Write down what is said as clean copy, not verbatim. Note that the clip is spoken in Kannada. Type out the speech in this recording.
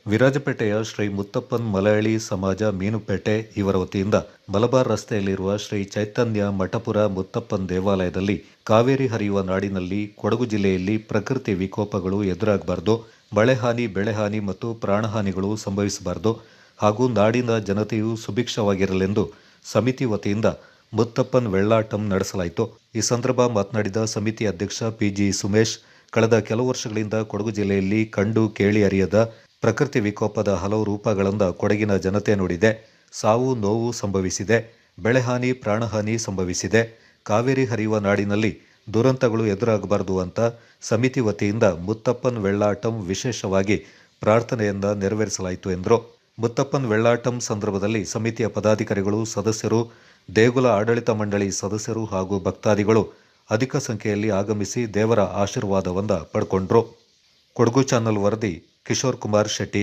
ವಿರಾಜಪೇಟೆಯ ಶ್ರೀ ಮುತ್ತಪ್ಪನ್ ಮಲಯಾಳಿ ಸಮಾಜ ಮೀನುಪೇಟೆ ಇವರ ವತಿಯಿಂದ ಮಲಬಾರ್ ರಸ್ತೆಯಲ್ಲಿರುವ ಶ್ರೀ ಚೈತನ್ಯ ಮಠಪುರ ಮುತ್ತಪ್ಪನ್ ದೇವಾಲಯದಲ್ಲಿ ಕಾವೇರಿ ಹರಿಯುವ ನಾಡಿನಲ್ಲಿ ಕೊಡಗು ಜಿಲ್ಲೆಯಲ್ಲಿ ಪ್ರಕೃತಿ ವಿಕೋಪಗಳು ಎದುರಾಗಬಾರದು, ಮಳೆಹಾನಿ, ಬೆಳೆಹಾನಿ ಮತ್ತು ಪ್ರಾಣಹಾನಿಗಳು ಸಂಭವಿಸಬಾರದು ಹಾಗೂ ನಾಡಿನ ಜನತೆಯು ಸುಭಿಕ್ಷವಾಗಿರಲೆಂದು ಸಮಿತಿ ವತಿಯಿಂದ ಮುತ್ತಪ್ಪನ್ ವೆಳ್ಳಾಟಂ ನಡೆಸಲಾಯಿತು. ಈ ಸಂದರ್ಭ ಮಾತನಾಡಿದ ಸಮಿತಿ ಅಧ್ಯಕ್ಷ ಪಿಜಿ ಸುಮೇಶ್, ಕಳೆದ ಕೆಲವು ವರ್ಷಗಳಿಂದ ಕೊಡಗು ಜಿಲ್ಲೆಯಲ್ಲಿ ಕಂಡು ಕೇಳಿ ಅರಿಯದ ಪ್ರಕೃತಿ ವಿಕೋಪದ ಹಲವು ರೂಪಗಳಿಂದ ಕೊಡಗಿನ ಜನತೆ ನೋಡಿದೆ. ಸಾವು ನೋವು ಸಂಭವಿಸಿದೆ, ಬೆಳೆಹಾನಿ, ಪ್ರಾಣಹಾನಿ ಸಂಭವಿಸಿದೆ. ಕಾವೇರಿ ಹರಿಯುವ ನಾಡಿನಲ್ಲಿ ದುರಂತಗಳು ಎದುರಾಗಬಾರದು ಅಂತ ಸಮಿತಿ ವತಿಯಿಂದ ಮುತ್ತಪ್ಪನ್ ವೆಳ್ಳಾಟಂ ವಿಶೇಷವಾಗಿ ಪ್ರಾರ್ಥನೆಯಿಂದ ನೆರವೇರಿಸಲಾಯಿತು ಎಂದರು. ಮುತ್ತಪ್ಪನ್ ವೆಳ್ಳಾಟಂ ಸಂದರ್ಭದಲ್ಲಿ ಸಮಿತಿಯ ಪದಾಧಿಕಾರಿಗಳು, ಸದಸ್ಯರು, ದೇಗುಲ ಆಡಳಿತ ಮಂಡಳಿ ಸದಸ್ಯರು ಹಾಗೂ ಭಕ್ತಾದಿಗಳು ಅಧಿಕ ಸಂಖ್ಯೆಯಲ್ಲಿ ಆಗಮಿಸಿ ದೇವರ ಆಶೀರ್ವಾದವನ್ನು ಪಡ್ಕೊಂಡ್ರು. ಕೊಡಗು ಚಾನಲ್ ವರದಿ ಕಿಶೋರ್ ಕುಮಾರ್ ಶೆಟ್ಟಿ.